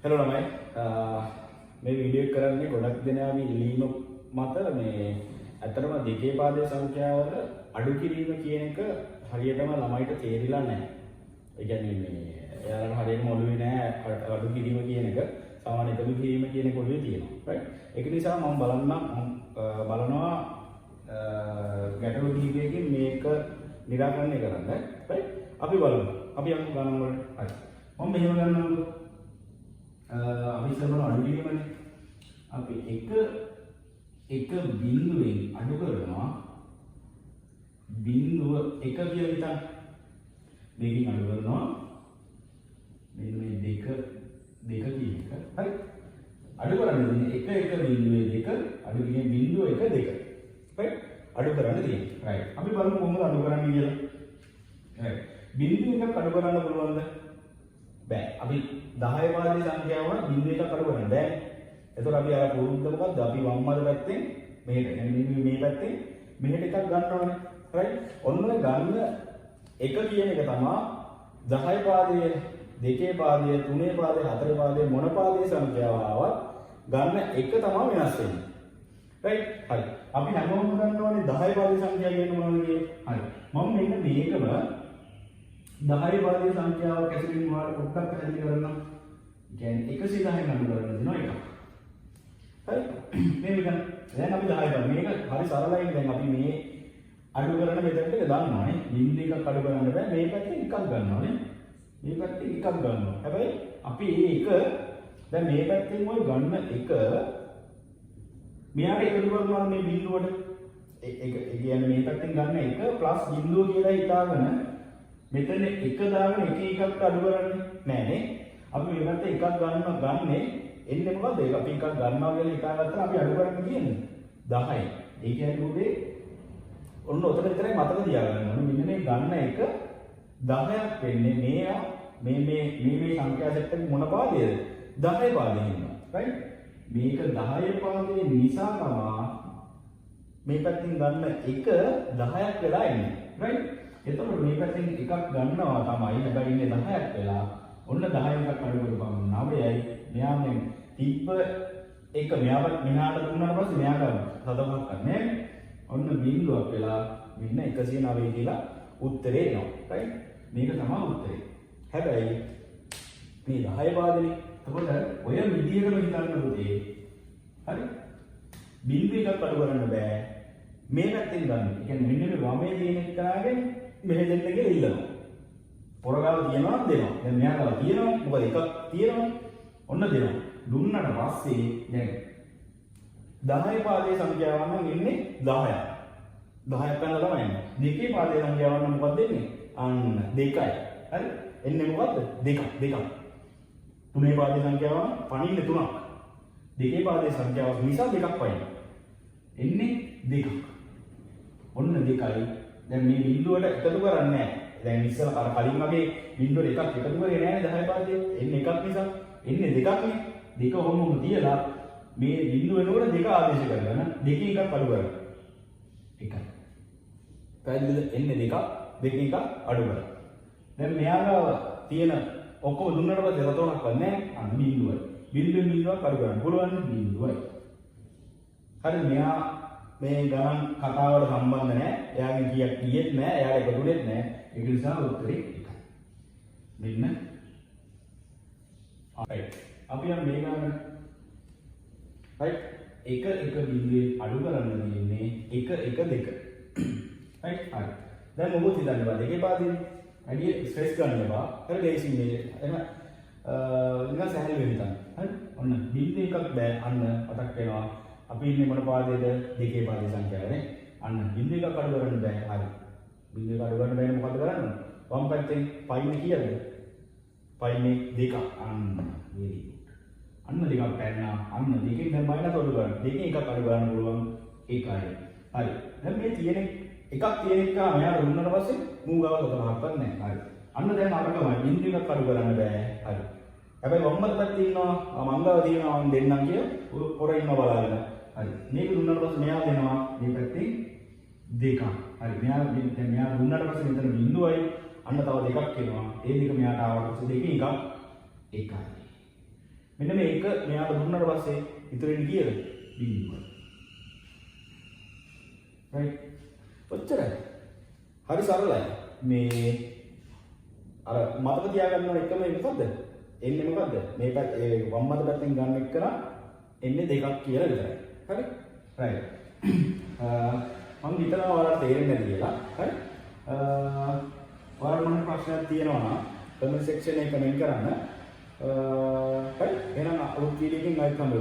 Hello ළමයි මේ video එක කරන්නේ ගොඩක් දෙනාගේ ඉල්ලීම මත මේ ඇත්තටම දෙකේ පාදයේ සංඛ්‍යාවල අඩු කිරීම කියන එක හරියටම ළමයිට තේරිලා නැහැ. ඒ කියන්නේ මේ එයාලට හරියටම ඔළුවේ නැහැ අඩු කිරීම කියන එක සාමාන්‍ය එකතු කිරීම කියන එක ඔළුවේ තියෙනවා. right? ඒක නිසා මම බලනවා ගැටලු කිහිපයකින් මේක निराකරණය කරන්න. right? අපි බලමු. අපි යමු ගණන් වලට. හරි. මම මෙහෙම ගන්නම්කෝ. අපි ඉස්සරහට අඩු කිරීමනේ. අපි එක බිඳුවෙන් අඩු කරනවා. බිඳුව 1 කියලා හිතන්න. මේකෙන් අඩු කරනවා. මෙන්න මේ 2 කියන එක. හරි. අඩු කරන්නේ 1 බිඳුවේ 2 අඩු කියන්නේ බිඳුව 1 2. right? අඩු කරන්න තියෙන්නේ. right. අපි බලමු කොහොමද අඩු කරන්නේ කියලා. right. බිඳුව එකක් අඩු කරන්න පුළුවන්ද? බෑ. අපි 10 පාදයේ සංඛ්‍යාව වල බිඳුව එකක් අඩු කරන්න බෑ. එතකොට අපි අර පුරුද්ද මොකද්ද? අපි වම් අත පැත්තෙන් මෙහෙට يعني මේ පැත්තෙන් මෙහෙට එකක් ගන්නවනේ. right? ඔන්න ගන්න එක කියන එක තමයි 10 පාදයේ 2 පාදයේ 3 පාදයේ 4 පාදයේ මොන පාදයේ සංඛ්‍යාව ආවත් ගන්න එක තමයි වෙනස් වෙන්නේ. right? හරි. අපි හැමෝම ගන්නවනේ 10 පාදයේ සංඛ්‍යාව කියන්නේ මොනවද කියන්නේ? හරි. මම මෙන්න මේකම 10 පාදයේ සංඛ්‍යාව කැසින් වල පොඩ්ඩක් පැහැදිලි කරන්නම්. කියන්නේ 110 අඩු කරන්න දෙනවා එකක්. හරි. මේ විදිහට දැන් අපි 10 පාද මේක හරි සරලයි. දැන් අපි මේ අඩු කරන මෙතනට දාන්නවානේ. බිඳු එකක් අඩු කරන්න බෑ. මේ පැත්තෙන් එකක් ගන්නවානේ. මේ පැත්තෙන් එකක් ගන්නවා. හැබැයි අපි ඒක දැන් මේ පැත්තෙන් ওই ගන්න එක මෙයාට එකතු කරනවා මේ බිඳුවට. ඒ කියන්නේ මේ පැත්තෙන් ගන්න එක ප්ලස් බිඳුව කියලා හිතාගෙන මෙතන එක දාගෙන එක එකක් අඩු කරන්නේ නෑනේ. අපි මේ පැත්තේ එකක් ගන්නේ එන්නේ මොකද? ඒක අපි එකක් ගන්නවා කියලා හිතාගත්තා අපි අඩු කරන්නේ කියන්නේ 10යි. ඒ කියන්නේ උදේ ඔන්න ඔතන විතරයි මතක තියාගන්න ඕනේ. මෙන්න මේ ගන්න එක 10ක් වෙන්නේ මේ සංඛ්‍යා සෙට් එක මොන පාදයේද? 10 පාදයේ ඉන්නවා. right? මේක 10 පාදයේ නිසා තමයි මේ පැත්තෙන් ගන්න එක 10ක් වෙලා ඉන්නේ. right? එතකොට මේ පැත්තෙන් එකක් ගන්නවා තමයි. හැබැයි ඉන්නේ 10ක් වෙලා. ඔන්න 10 එකක් අඩු කරපුවම 9යි. මෙයා මේ තිබ්බ එක මෙහාට දුන්නාට පස්සේ මෙයාට සතපක් කරන්නේ. ඔන්න බිඳුවක් වෙලා මෙන්න 109 කියලා උත්තරේ එනවා. right? මේක තමයි උත්තරේ. හැබැයි මේ 10 පාදනේ. එතකොට ඔය විදියටම හිතන්න පුතේ. හරි? බිඳු එකක් අඩු කරන්න බෑ. මේ පැත්තෙන් ගන්න. ඒ කියන්නේ මෙන්න මේ වමේ තියෙන එක්කනාගෙන් මෙහෙ දෙන්න කියලා ඉල්ලනවා. පොරගාව තියනවා දෙනවා. දැන් මෙයා ගාව තියෙනවා. මොකද එකක් තියෙනවා. ඔන්න දෙනවා. දුන්නාට පස්සේ දැන් 10 පාදයේ සංඛ්‍යාවන් නම් ඉන්නේ 10ක්. 10ක් ගන්න තමයි එන්නේ. දෙකේ පාදයේ සංඛ්‍යාවන් නම් මොකක්ද එන්නේ? අන්න 2යි. හරි? එන්නේ මොකද්ද? 2ක්. තුනේ පාදයේ සංඛ්‍යාවන් පණින්නේ 3ක්. දෙකේ පාදයේ සංඛ්‍යාව නිසා 2ක් පයින්. එන්නේ 2ක්. ඔන්න 2යි. දැන් මේ බිඳුවට එකතු කරන්නේ නැහැ. දැන් ඉස්සර අර කලින් වගේ බිඳුවට එකක් එකතු කරේ නැහැ 10 පාදයේ. එන්නේ එකක් නිසා. එන්නේ 2ක් නේ. 2 ඔහොමම තියලා මේ බිඳුව වෙනකොට 2 ආදේශ කරගන්න. දෙකේ එකක් අඩු කරගන්න. එකයි. පැහැදිලිද? එන්නේ 2ක් දෙකේ එකක් අඩු කරගන්න. දැන් මෙයාගාව තියෙන ඔක්කොම දුන්නාට පස්සේ රතෝණක් වන්නේ අන්න බිඳුවයි. බිඳුවක් අඩු කරන්න පුළුවන් බිඳුවයි. හරි මෙයා මේ ගණන් කතාවට සම්බන්ධ නැහැ. එයාගෙන් කීයක් කියෙත් නැහැ. එයාට එකතුනෙත් නැහැ. ඒක නිසා උත්තරේ එකයි. මෙන්න right. අපි යන මේ ගණන right එක බිඳුවේ අඩු කරන්න තියෙන්නේ 1 1 2. right හරි. දැන් මොකද හිතන්නේ බා දෙකේ පාදේ වැඩි ස්ට්‍රෙස් ගන්න එපා. හරි ලේසි මේ එහෙම නිකන් සැහැල් වෙන්න හිතන්න. හරි. ඔන්න බිඳු එකක් බෑ අන්න මතක් වෙනවා. අපි ඉන්නේ මොන පාදයේද? දෙකේ පාදයේ සංඛ්‍යාවනේ. අන්න බිඳු එකක් අඩු කරන්න බෑ. හරි. බිඳු එක අඩු කරන්න බෑනේ මොකද කරන්නේ? වම් පැත්තෙන් පයින් කීයද? පයින්නේ 2ක්. අන්න very good. අන්න 2ක් පැන්නා. අන්න දෙකෙන් දැන් මයිනස් අඩු කරන්න. දෙකෙන් එකක් අඩු කරන්න පුළුවන් 1යි. හරි. දැන් මේ තියෙන එකක් තියෙන එක මෙයා දුන්නාට පස්සේ මූ ගාව තවහක් නැහැ. හරි. අන්න දැන් අරකමයි බිඳු එකක් අඩු කරන්න බෑ. හරි. හැබැයි වම් පැත්තේ ඉන්නවා මංගව තියෙනවා මම දෙන්නම් කිය පොර ඉන්නවා බලාගෙන. හරි. මේක දුන්නාට පස්සේ මෙයා දෙනවා මේ පැත්තේ 2ක්. හරි. මෙයා දුන්නාට පස්සේ මෙතන බිඳුවයි අන්න තව දෙකක් එනවා. ඒ දෙක මෙයාට ආවට පස්සේ දෙකේ එකක් එකයි. මෙන්න මේක මෙයාට දුන්නාට පස්සේ ඉතුරු වෙන්නේ කීයද? බිඳුව. right. ඔච්චරයි. හරි සරලයි. මේ අර මතක තියාගන්න ඕන එකම එක මොකද්ද? එන්නේ මොකද්ද? මේක වම් අත පැත්තෙන් ගන්න එක කරා එන්නේ දෙකක් කියලා විතරයි. හරි? right. මම හිතනවා ඔයාලට තේරෙන්නේ නැති කියලා. හරි? ඔයාලට මොන ප්‍රශ්නයක් තියෙනවා නම් කමෙන්ට් සෙක්ෂන් එකේ කමෙන්ට් කරන්න. හරි? එහෙනම් අලුත් වීඩියෝ එකකින් ආයෙත් හම්බ